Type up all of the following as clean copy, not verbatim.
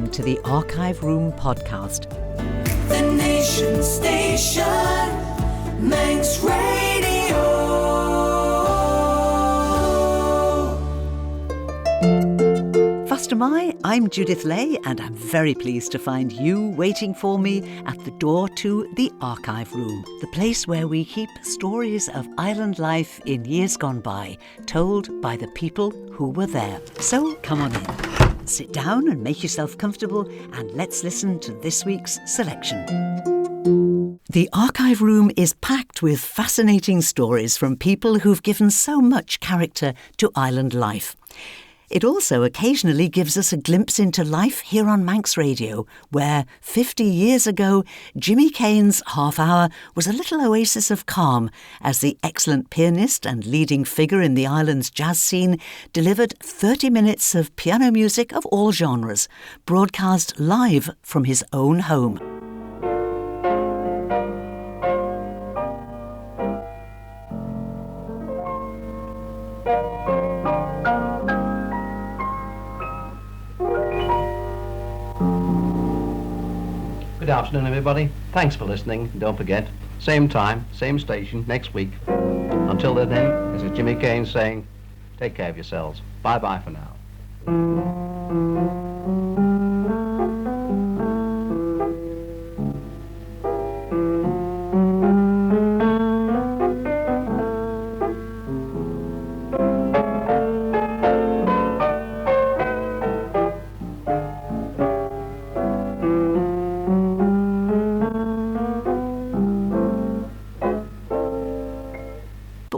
welcome to the Archive Room podcast. The Nation Station, Manx Radio. Fastamai, I'm Judith Lay, and I'm very pleased to find you waiting for me at the door to the Archive Room, the place where we keep stories of island life in years gone by, told by the people who were there. So come on in, sit down and make yourself comfortable, and let's listen to this week's selection. The Archive Room is packed with fascinating stories from people who've given so much character to island life. It also occasionally gives us a glimpse into life here on Manx Radio, where 50 years ago, Jimmy Cain's Half Hour was a little oasis of calm as the excellent pianist and leading figure in the island's jazz scene delivered 30 minutes of piano music of all genres, broadcast live from his own home. Good afternoon, everybody. Thanks for listening. Don't forget, same time, same station, next week. Until then, this is Jimmy Cain saying, take care of yourselves. Bye-bye for now.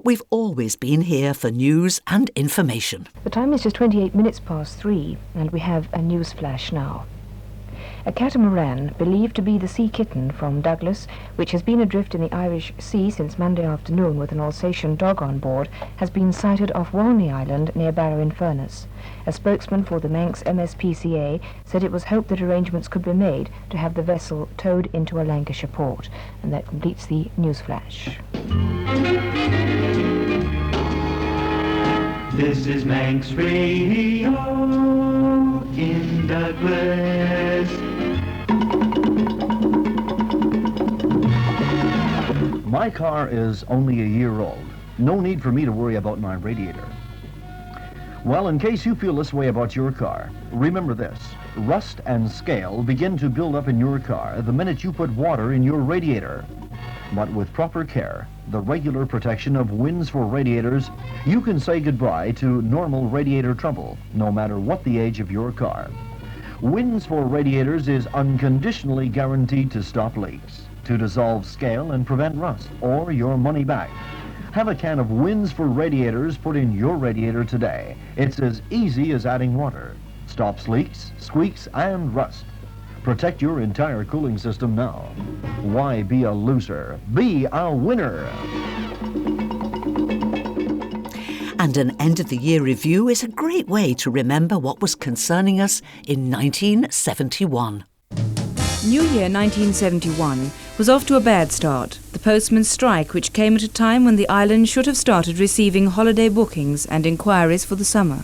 We've always been here for news and information. The time is just 28 minutes past 3, and we have a news flash now. A catamaran, believed to be the sea kitten from Douglas, which has been adrift in the Irish Sea since Monday afternoon with an Alsatian dog on board, has been sighted off Walney Island near Barrow-in-Furness. A spokesman for the Manx MSPCA said it was hoped that arrangements could be made to have the vessel towed into a Lancashire port. And that completes the news flash. This is Manx Radio in Douglas. My car is only a year old. No need for me to worry about my radiator. Well, in case you feel this way about your car, remember this. Rust and scale begin to build up in your car the minute you put water in your radiator. But with proper care, the regular protection of Winds for radiators, you can say goodbye to normal radiator trouble, no matter what the age of your car. Winds for radiators is unconditionally guaranteed to stop leaks, to dissolve scale and prevent rust, or your money back. Have a can of Winds for radiators put in your radiator today. It's as easy as adding water. Stops leaks, squeaks, and rust. Protect your entire cooling system now. Why be a loser? Be a winner! And an end-of-the-year review is a great way to remember what was concerning us in 1971. New Year 1971 was off to a bad start. The postman's strike, which came at a time when the island should have started receiving holiday bookings and inquiries for the summer.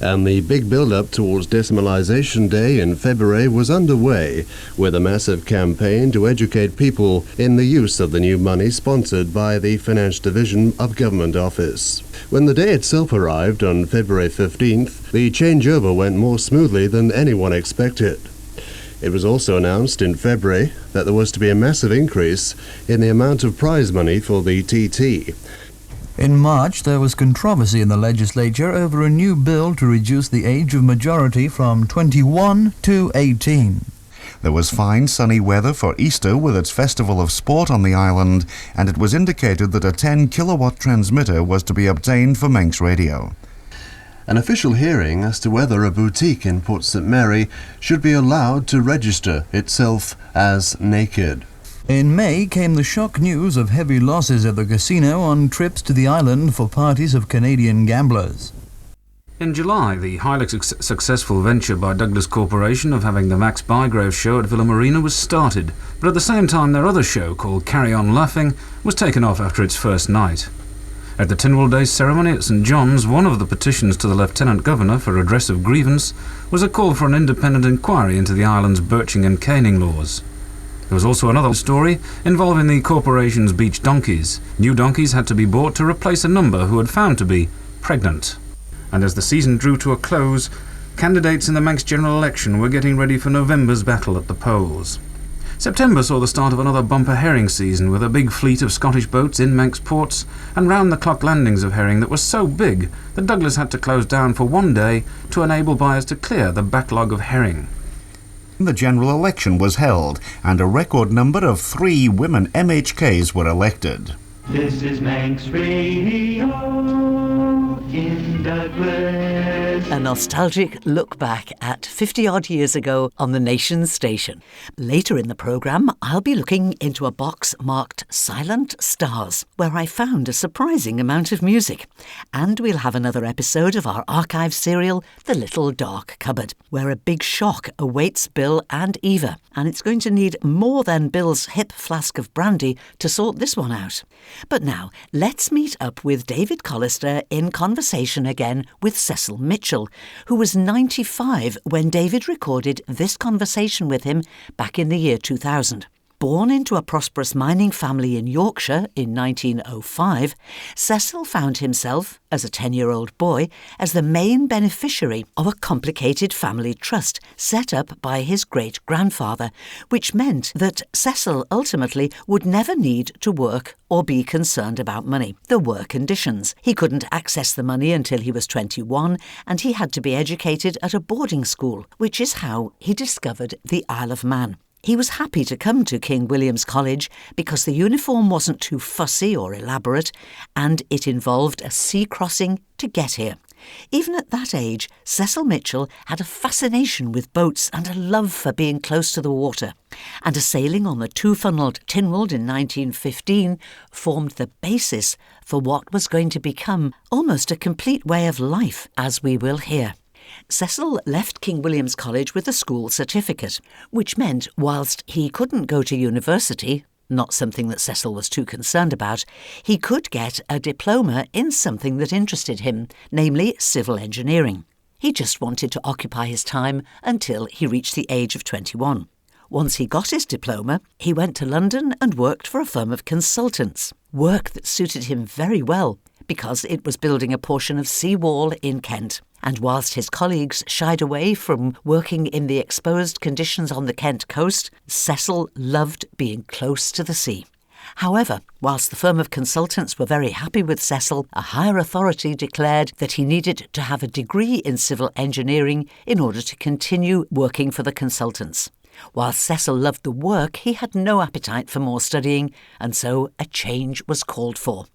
And the big build-up towards Decimalisation Day in February was underway, with a massive campaign to educate people in the use of the new money sponsored by the Finance Division of Government Office. When the day itself arrived on February 15th, the changeover went more smoothly than anyone expected. It was also announced in February that there was to be a massive increase in the amount of prize money for the TT. In March, there was controversy in the legislature over a new bill to reduce the age of majority from 21 to 18. There was fine sunny weather for Easter with its festival of sport on the island, and it was indicated that a 10-kilowatt transmitter was to be obtained for Manx Radio. An official hearing as to whether a boutique in Port St Mary should be allowed to register itself as naked. In May came the shock news of heavy losses at the casino on trips to the island for parties of Canadian gamblers. In July, the highly successful venture by Douglas Corporation of having the Max Bygrove show at Villa Marina was started, but at the same time their other show, called Carry On Laughing, was taken off after its first night. At the Tynwald Day ceremony at St John's, one of the petitions to the Lieutenant Governor for redress of grievance was a call for an independent inquiry into the island's birching and caning laws. There was also another story involving the corporation's beach donkeys. New donkeys had to be bought to replace a number who had found to be pregnant. And as the season drew to a close, candidates in the Manx general election were getting ready for November's battle at the polls. September saw the start of another bumper herring season with a big fleet of Scottish boats in Manx ports and round-the-clock landings of herring that were so big that Douglas had to close down for one day to enable buyers to clear the backlog of herring. The general election was held and a record number of 3 women MHKs were elected. This is Manx Radio in Douglas. A nostalgic look back at 50-odd years ago on the nation's station. Later in the programme, I'll be looking into a box marked Silent Stars, where I found a surprising amount of music. And we'll have another episode of our archive serial, The Little Dark Cupboard, where a big shock awaits Bill and Eva. And it's going to need more than Bill's hip flask of brandy to sort this one out. But now, let's meet up with David Callister in conversation again with Cecil Mitchell, who was 95 when David recorded this conversation with him back in the year 2000. Born into a prosperous mining family in Yorkshire in 1905, Cecil found himself, as a 10-year-old boy, as the main beneficiary of a complicated family trust set up by his great-grandfather, which meant that Cecil ultimately would never need to work or be concerned about money. There were conditions. He couldn't access the money until he was 21, and he had to be educated at a boarding school, which is how he discovered the Isle of Man. He was happy to come to King William's College because the uniform wasn't too fussy or elaborate, and it involved a sea crossing to get here. Even at that age, Cecil Mitchell had a fascination with boats and a love for being close to the water. And a sailing on the two-funnelled Tynwald in 1915 formed the basis for what was going to become almost a complete way of life, as we will hear. Cecil left King William's College with a school certificate, which meant whilst he couldn't go to university, not something that Cecil was too concerned about, he could get a diploma in something that interested him, namely civil engineering. He just wanted to occupy his time until he reached the age of 21. Once he got his diploma, he went to London and worked for a firm of consultants, work that suited him very well because it was building a portion of seawall in Kent. And whilst his colleagues shied away from working in the exposed conditions on the Kent coast, Cecil loved being close to the sea. However, whilst the firm of consultants were very happy with Cecil, a higher authority declared that he needed to have a degree in civil engineering in order to continue working for the consultants. While Cecil loved the work, he had no appetite for more studying, and so a change was called for.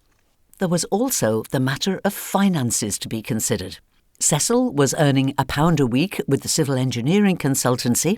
There was also the matter of finances to be considered. Cecil was earning £1 a week with the civil engineering consultancy.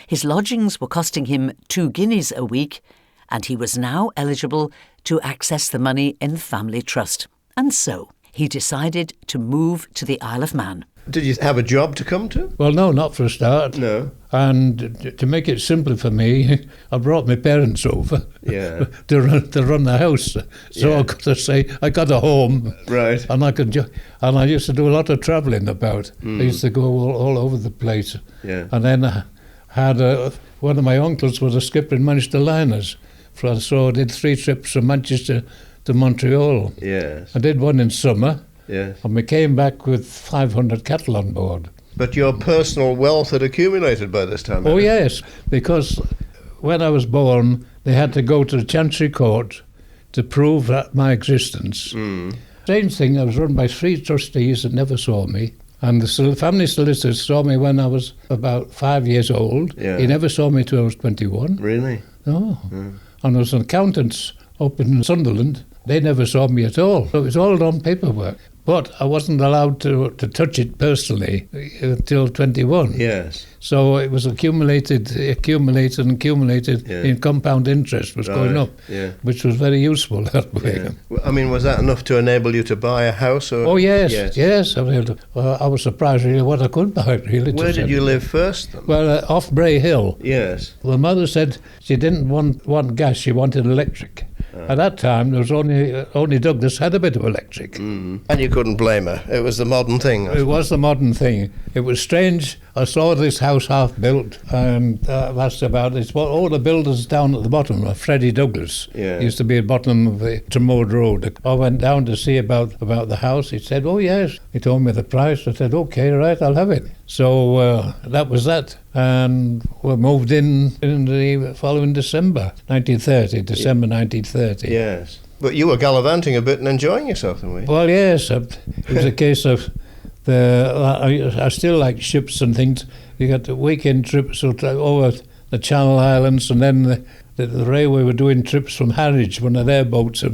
His lodgings were costing him 2 guineas a week, and he was now eligible to access the money in the family trust. And so he decided to move to the Isle of Man. Did you have a job to come to? Well, no, not for a start. No. And to make it simple for me, I brought my parents over Yeah. to run the house. So Yeah. I got to say, I got a home. Right. And I used to do a lot of travelling about. I used to go all over the place. Yeah. And then I had one of my uncles was a skipper in Manchester Liners. So I did 3 trips from Manchester to Montreal. Yes. I did one in summer. Yes. And we came back with 500 cattle on board. But your personal wealth had accumulated by this time. Oh, yes, because when I was born, they had to go to the Chancery Court to prove that my existence. Strange thing, I was run by 3 trustees that never saw me. And the family solicitor saw me when I was about 5 years old. Yeah. He never saw me till I was 21. Really? No. And there was an accountants up in Sunderland. They never saw me at all. So it was all done paperwork. But I wasn't allowed to touch it personally until 21. Yes. So it was accumulated in compound interest was going up, which was very useful that way. Yeah. I mean, was that enough to enable you to buy a house? Or? Oh, yes. I mean, I was surprised really what I could buy, really. Where did you live first, then? Well, off Bray Hill. Yes. The mother said she didn't want gas, she wanted electric. At that time, there was only Douglas had a bit of electric. And you couldn't blame her. It was the modern thing. It was the modern thing. It was strange. I saw this house half built, and I asked about it. Well, all the builders down at the bottom, Freddie Douglas, used to be at the bottom of the Tremord Road. I went down to see about the house. He said, "Oh yes." He told me the price. I said, "Okay, right, I'll have it." So that was that, and we moved in the following December 1930. Yes. But you were gallivanting a bit and enjoying yourself, then, were you? Well, yes. It was a case of I still like ships and things. You got the weekend trips over the Channel Islands, and then the railway were doing trips from Harwich. One of their boats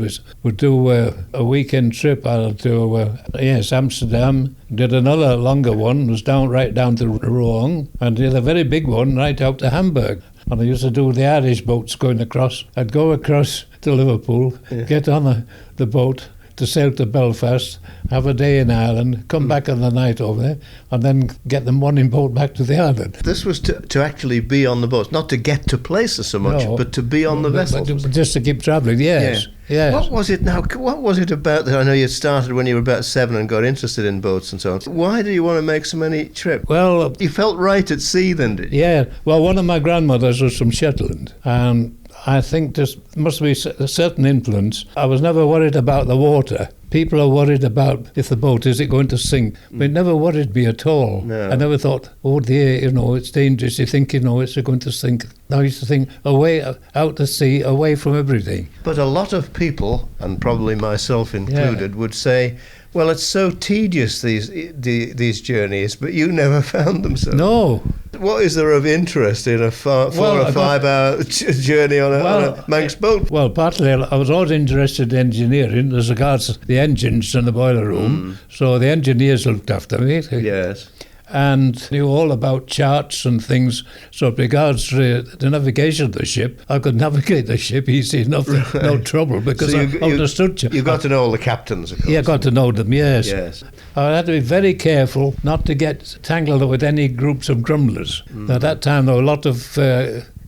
would do a weekend trip out to Amsterdam. Did another longer one, was right down to Rouen, and did a very big one right out to Hamburg. And I used to do the Irish boats going across. I'd go across to Liverpool, get on the boat to sail to Belfast, have a day in Ireland, come back on the night over there, and then get the morning boat back to the island. This was to actually be on the boat, not to get to places so much, but to be on the vessel. Just to keep travelling, yes. Yes. What was it now? What was it about that? I know you started when you were about 7 and got interested in boats and so on. Why do you want to make so many trips? Well, you felt right at sea then, did you? Yeah. Well, one of my grandmothers was from Shetland, and I think there must be a certain influence. I was never worried about the water. People are worried about if the boat, is it going to sink? But it never worried me at all. No. I never thought, oh dear, it's dangerous. You think, it's going to sink. I used to think, away, out to sea, away from everything. But a lot of people, and probably myself included, would say, well, it's so tedious, these journeys, but you never found them so. No. What is there of interest in a 4 or 5 hour journey on a Manx boat? Well, partly I was always interested in engineering as regards the engines in the boiler room. So the engineers looked after me. Yes. And knew all about charts and things. So with regards to the navigation of the ship, I could navigate the ship easy enough, no trouble, because I understood you. You got to know all the captains, of course. Yeah, I got to know them, yes. Yes. I had to be very careful not to get tangled up with any groups of grumblers. At that time, there were a lot of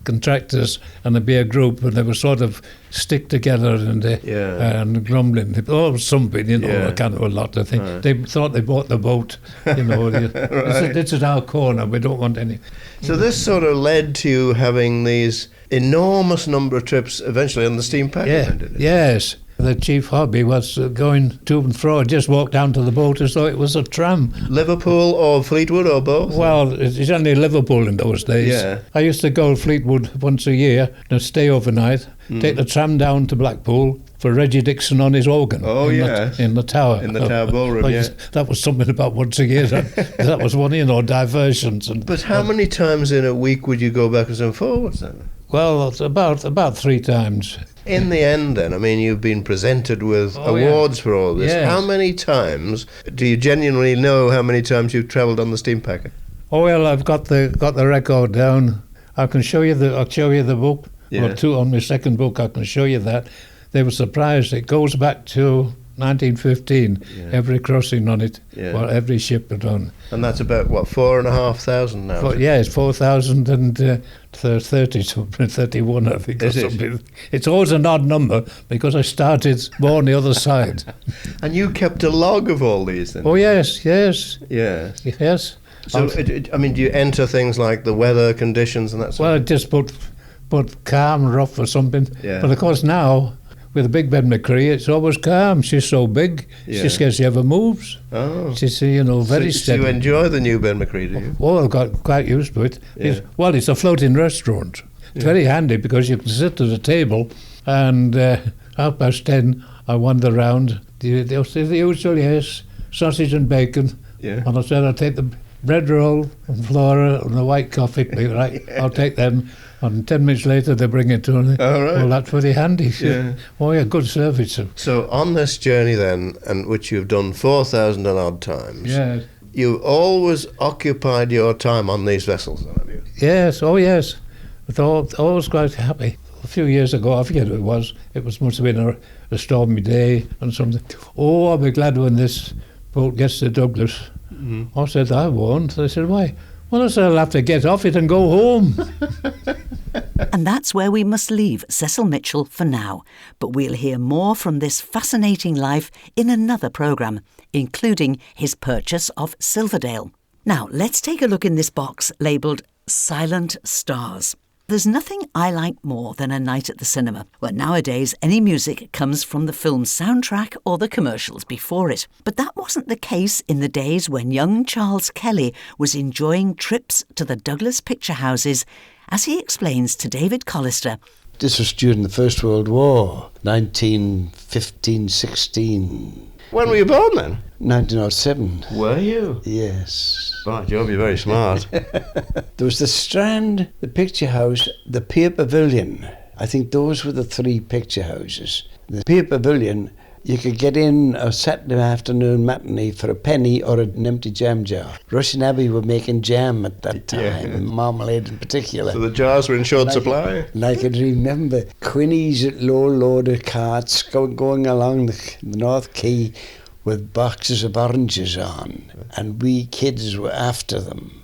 contractors, and there'd be a group, and they would sort of stick together and grumbling. Oh, something, a kind of a lot of things. Right. They thought they bought the boat, right. This is our corner, we don't want any. So this sort of led to you having these enormous number of trips eventually on the steam packet, did it? Yes. The chief hobby was going to and fro. I just walked down to the boat as though it was a tram. Liverpool or Fleetwood or both? Well, it's only Liverpool in those days. Yeah. I used to go to Fleetwood once a year and stay overnight, take the tram down to Blackpool for Reggie Dixon on his organ. Oh, yes. In the tower. In the tower ballroom, That was something about once a year. That was one, diversions. But how many times in a week would you go backwards and forwards then? Well, it's about 3 times. In the end, then, I mean, you've been presented with awards for all this. Yes. How many times do you genuinely know how many times you've travelled on the steam packet? Oh well, I've got the record down. I can show you the book. Yeah. Or 2 on my second book. I can show you that. They were surprised. It goes back to 1915. Every crossing on it. Yeah. Well, every ship had done. And that's about, 4,500 now? It's 4,030 something, 31, I think. Is or something. It's always an odd number because I started more on the other side. And you kept a log of all these then? Oh, yes. Yes. So, do you enter things like the weather conditions and that sort Well, I of just put calm, rough or something. Yeah. But of course now, with the Big Ben McCree, it's always calm. She's so big, she scarcely ever moves. Oh. She's, very steady. So you enjoy the new Ben McCree, do you? Oh, I've got quite used to it. Yeah. It's a floating restaurant. It's very handy because you can sit at a table and 10:30 I wander round. The usual, yes, sausage and bacon. Yeah. And I said I'll take the bread roll and Flora and the white coffee. Right, I'll take them. And 10 minutes later, they bring it to me. All right. Well, that's very handy. Yeah. Oh, yeah, good service. So on this journey then, and which you've done 4,000 and odd times, yes. You've always occupied your time on these vessels, then, have you? Yes, oh yes. I was quite happy. A few years ago, I forget who it was. Must have been a stormy day and something. Oh, I'll be glad when this boat gets to Douglas. Mm-hmm. I said, I won't. They said, why? Well, I said, I'll have to get off it and go home. And that's where we must leave Cecil Mitchell for now. But we'll hear more from this fascinating life in another programme, including his purchase of Silverdale. Now, let's take a look in this box labelled Silent Stars. There's nothing I like more than a night at the cinema, where nowadays any music comes from the film's soundtrack or the commercials before it. But that wasn't the case in the days when young Charles Kelly was enjoying trips to the Douglas picture houses, as he explains to David Callister. This was during the First World War, 1915-16. When were you born then? 1907. Were you? Yes. Right, you'll be very smart. There was the Strand, the Picture House, the Pier Pavilion. I think those were the three picture houses. The Pier Pavilion, you could get in a Saturday afternoon matinee for a penny or an empty jam jar. Russian Abbey were making jam at that time, marmalade in particular. So the jars were in short supply? And I could remember Quinnies at low-loaded carts going along the North Quay with boxes of oranges on, and we kids were after them,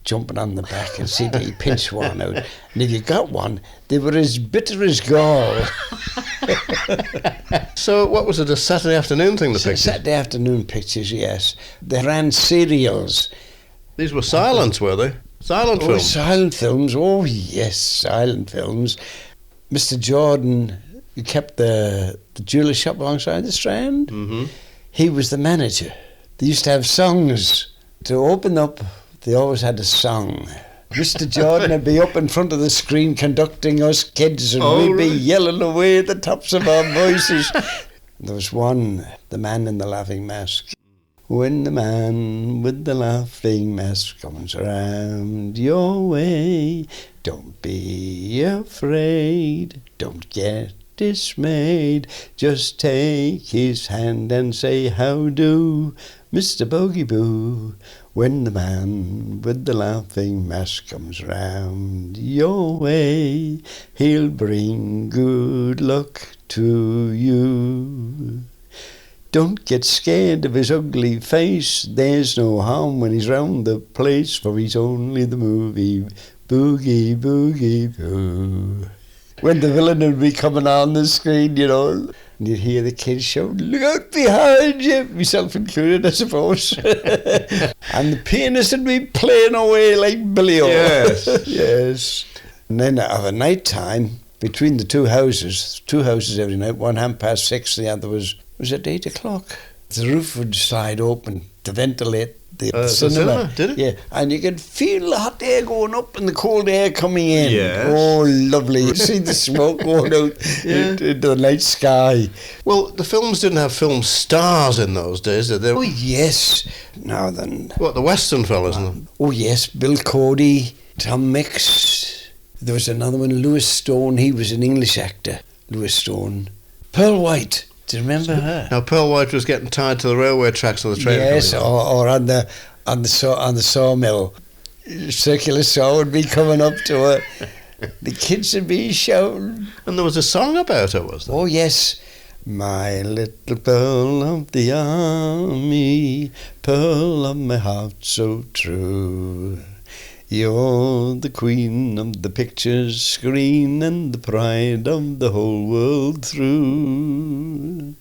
jumping on the back and see they pinch one out. And if you got one, they were as bitter as gall. So what was it, a Saturday afternoon thing, the pictures? Saturday afternoon pictures, yes. They ran serials. These were silents, were they? Silent films? Silent films, oh yes, silent films. Mr. Jordan, who kept the jewellery shop alongside the Strand, he was the manager. They used to have songs. To open up, they always had a song. Mr. Jordan would be up in front of the screen conducting us kids, and we'd be yelling away at the tops of our voices. There was one, The Man in the Laughing Mask. When the man with the laughing mask comes round your way, don't be afraid, don't get dismayed, just take his hand and say how do, Mr. Bogey Boo. When the man with the laughing mask comes round your way, he'll bring good luck to you. Don't get scared of his ugly face, there's no harm when he's round the place, for he's only the movie Boogie Boogie Boo. When the villain would be coming on the screen, you know, and you'd hear the kids shout, look out behind you, myself included, I suppose. And the pianist would be playing away like Billy O. Yes. Yes. And then of a night time, between the two houses every night, one 6:30, the other was at 8 o'clock. The roof would slide open to ventilate the cinema. Did it? Yeah, and you could feel the hot air going up and the cold air coming in. Yes. Oh, lovely. You see the smoke going out into the night sky. Well, the films didn't have film stars in those days, did they? Oh, yes. Now then. What, the Western fellas? Oh, yes. Bill Cody, Tom Mix. There was another one, Lewis Stone. He was an English actor. Lewis Stone. Pearl White. Do you remember her? Now, Pearl White was getting tied to the railway tracks on the train. Yes, or on the sawmill. Circular saw would be coming up to her. The kids would be shouting. And there was a song about her, was there? Oh, yes. My little pearl of the army, pearl of my heart so true. You're the queen of the picture screen and the pride of the whole world through.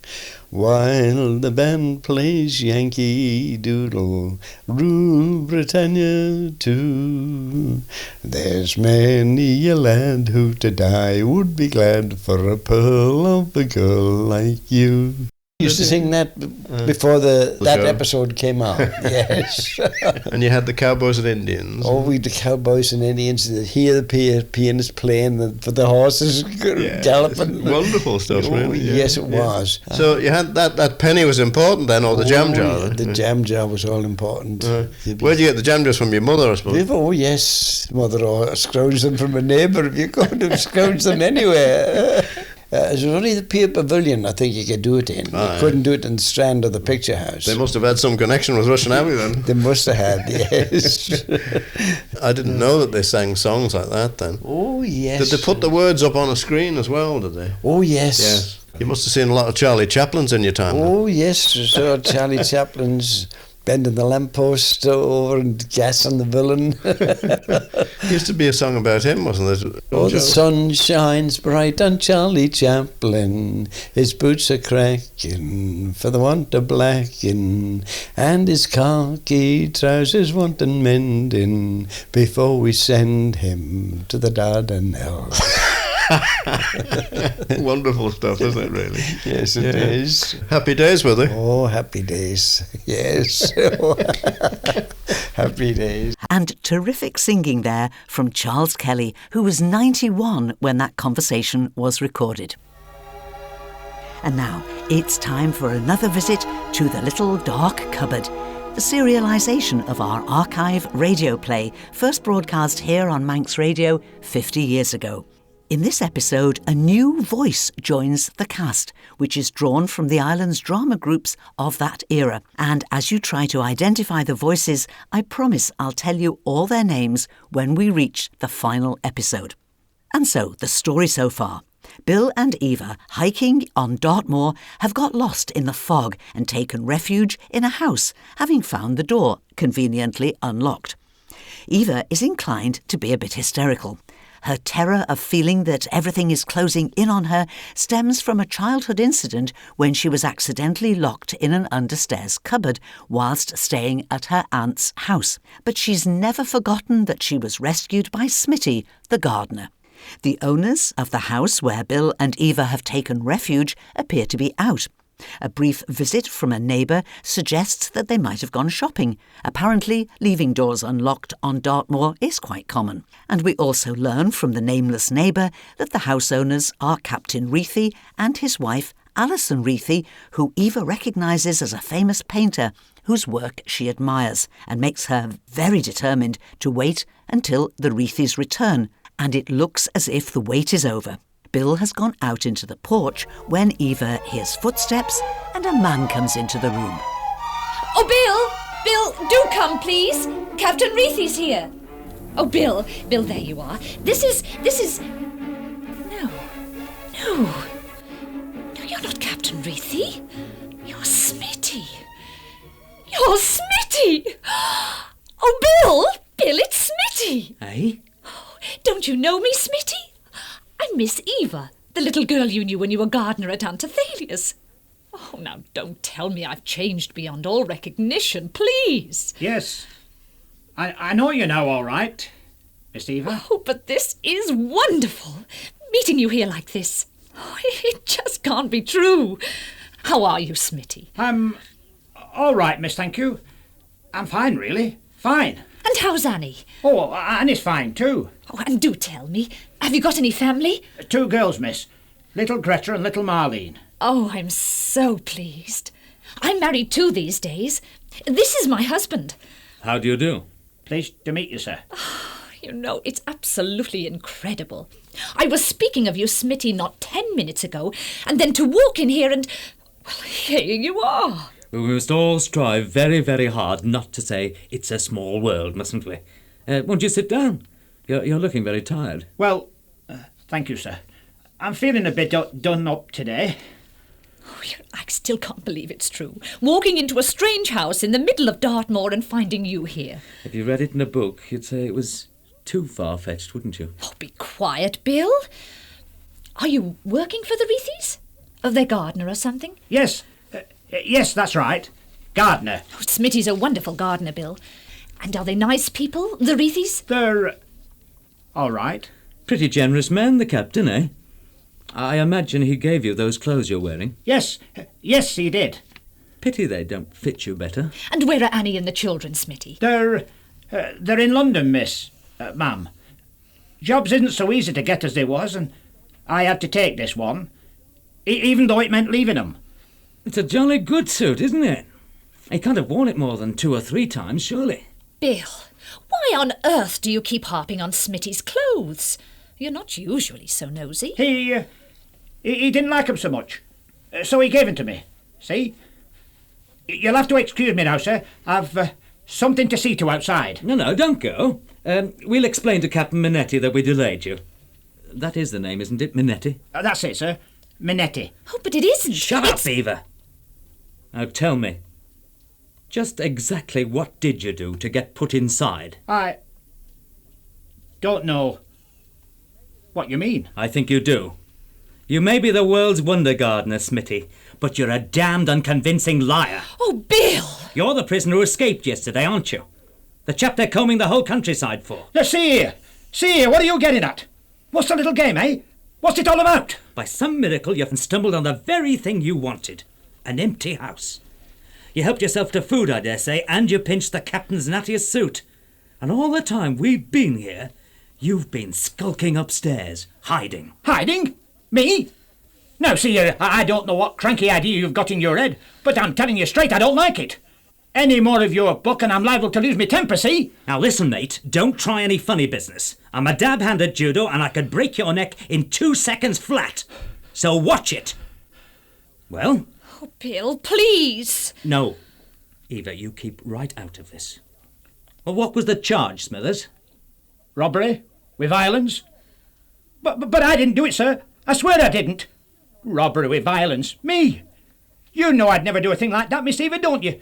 While the band plays Yankee Doodle, Rule Britannia too. There's many a lad who to die would be glad for a pearl of a girl like you. Used to sing that before that show. episode came out. Yes. And you had the Cowboys and Indians. Oh, we had the Cowboys and Indians. Hear the pianist playing for the horses galloping. Wonderful stuff, Oh, really. yes, it was. So you had that penny was important then, or the jam jar? The jam jar was all important. Where'd you get the jam jars from? Your mother, I suppose? Oh, yes. Mother or scrounged them from a neighbour if you could have scrounged them anywhere. It was only the Pier Pavilion I think you could do it in. You couldn't do it in the Strand or the Picture House. They must have had some connection with Russian Abbey then. They must have had, yes. I didn't know that they sang songs like that then. Oh, yes. Did they put the words up on a screen as well, did they? Oh, yes. Yes. You must have seen a lot of Charlie Chaplins in your time. Oh, yes. So Charlie Chaplin's, bending the lamppost over and gas on the villain. Used to be a song about him, wasn't it? Oh, the sun shines bright on Charlie Chaplin. His boots are cracking for the want of blacking, and his khaki trousers wanting mending before we send him to the Dardanelles. Wonderful stuff, isn't it, really? Yes, it is. Happy days, were they? Oh, happy days. Yes. Happy days. And terrific singing there from Charles Kelly, who was 91 when that conversation was recorded. And now it's time for another visit to the little dark cupboard, the serialisation of our archive radio play, first broadcast here on Manx Radio 50 years ago. In this episode, a new voice joins the cast, which is drawn from the island's drama groups of that era. And as you try to identify the voices, I promise I'll tell you all their names when we reach the final episode. And so, the story so far. Bill and Eva, hiking on Dartmoor, have got lost in the fog and taken refuge in a house, having found the door conveniently unlocked. Eva is inclined to be a bit hysterical. Her terror of feeling that everything is closing in on her stems from a childhood incident when she was accidentally locked in an understairs cupboard whilst staying at her aunt's house. But she's never forgotten that she was rescued by Smitty, the gardener. The owners of the house where Bill and Eva have taken refuge appear to be out. A brief visit from a neighbour suggests that they might have gone shopping. Apparently, leaving doors unlocked on Dartmoor is quite common. And we also learn from the nameless neighbour that the house owners are Captain Reethy and his wife, Alison Reethy, who Eva recognises as a famous painter whose work she admires and makes her very determined to wait until the Reethys return. And it looks as if the wait is over. Bill has gone out into the porch when Eva hears footsteps and a man comes into the room. Oh, Bill, do come, please. Captain Reethy's here. Oh, Bill, there you are. This is... No, you're not Captain Reethy. You're Smitty. Oh, Bill, it's Smitty. Eh? Don't you know me, Smitty? I'm Miss Eva, the little girl you knew when you were gardener at Aunt Athalia's. Oh, now don't tell me I've changed beyond all recognition, please. Yes, I know you now, all right, Miss Eva. Oh, but this is wonderful, meeting you here like this. Oh, it just can't be true. How are you, Smitty? I'm all right, miss, thank you. I'm fine, really, fine. And how's Annie? Oh, Annie's fine, too. Oh, and do tell me, have you got any family? 2 girls, miss. Little Greta and little Marlene. Oh, I'm so pleased. I'm married too these days. This is my husband. How do you do? Pleased to meet you, sir. You know, it's absolutely incredible. I was speaking of you, Smitty, not 10 minutes ago, and then to walk in here and... well, here you are. We must all strive very, very hard not to say it's a small world, mustn't we? Won't you sit down? You're looking very tired. Well, thank you, sir. I'm feeling a bit done up today. Oh, I still can't believe it's true. Walking into a strange house in the middle of Dartmoor and finding you here. If you read it in a book, you'd say it was too far-fetched, wouldn't you? Oh, be quiet, Bill. Are you working for the Reethys? Their gardener or something? Yes. Yes, that's right. Gardener. Oh, Smitty's a wonderful gardener, Bill. And are they nice people, the Reethys? They're... all right. Pretty generous man, the captain, eh? I imagine he gave you those clothes you're wearing. Yes, he did. Pity they don't fit you better. And where are Annie and the children, Smitty? They're in London, miss, ma'am. Jobs isn't so easy to get as they was, and I had to take this one, even though it meant leaving 'em. It's a jolly good suit, isn't it? He can't have worn it more than 2 or 3 times, surely. Bill, why on earth do you keep harping on Smitty's clothes? You're not usually so nosy. He didn't like 'em so much, so he gave 'em to me. See? You'll have to excuse me now, sir. I've something to see to outside. No, don't go. We'll explain to Captain Minetti that we delayed you. That is the name, isn't it, Minetti? That's it, sir. Minetti. Oh, but it isn't. Shut up, Eva. Now tell me, Just exactly what did you do to get put inside? I don't know what you mean. I think you do. You may be the world's wonder gardener, Smitty, but you're a damned unconvincing liar. Oh, Bill! You're the prisoner who escaped yesterday, aren't you? The chap they're combing the whole countryside for. Now, see here, what are you getting at? What's the little game, eh? What's it all about? By some miracle, you've stumbled on the very thing you wanted. An empty house. You helped yourself to food, I dare say, and you pinched the captain's nattiest suit. And all the time we've been here, you've been skulking upstairs, hiding. Hiding? Me? Now, see, I don't know what cranky idea you've got in your head, but I'm telling you straight, I don't like it. Any more of your book and I'm liable to lose my temper, see? Now listen, mate, don't try any funny business. I'm a dab hand at judo and I could break your neck in 2 seconds flat. So watch it. Well? Oh, Bill, please. No. Eva, you keep right out of this. Well, what was the charge, Smithers? Robbery? With violence? But I didn't do it, sir. I swear I didn't. Robbery with violence? Me? You know I'd never do a thing like that, Miss Eva, don't you?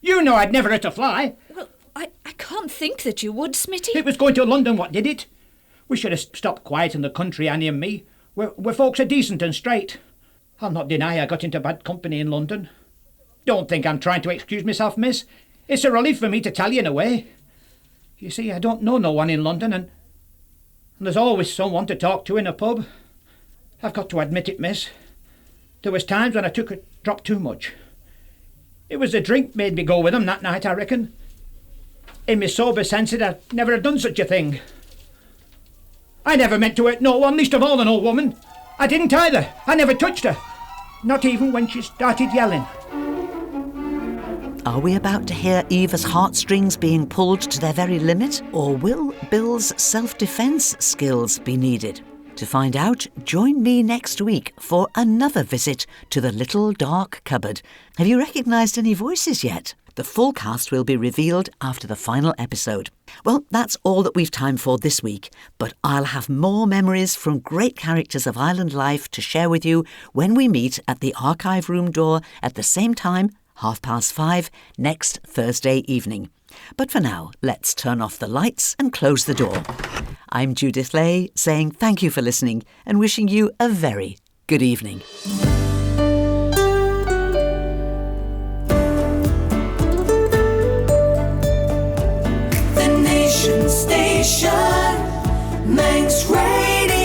You know I'd never hurt a fly. Well, I can't think that you would, Smitty. It was going to London what did it. We should have stopped quiet in the country, Annie and me, where folks are decent and straight. I'll not deny I got into bad company in London. Don't think I'm trying to excuse myself, miss. It's a relief for me to tell you in a way. You see, I don't know no one in London, and there's always someone to talk to in a pub. I've got to admit it, miss. There was times when I took a drop too much. It was the drink made me go with them that night, I reckon. In my sober senses, I'd never have done such a thing. I never meant to hurt no one, least of all an old woman. I didn't either. I never touched her. Not even when she started yelling. Are we about to hear Eva's heartstrings being pulled to their very limit? Or will Bill's self-defence skills be needed? To find out, join me next week for another visit to the little dark cupboard. Have you recognised any voices yet? The full cast will be revealed after the final episode. Well, that's all that we've time for this week, but I'll have more memories from great characters of island life to share with you when we meet at the archive room door at the same time, 5:30, next Thursday evening. But for now, let's turn off the lights and close the door. I'm Judith Lay, saying thank you for listening and wishing you a very good evening. The Nation Station, Manx Radio.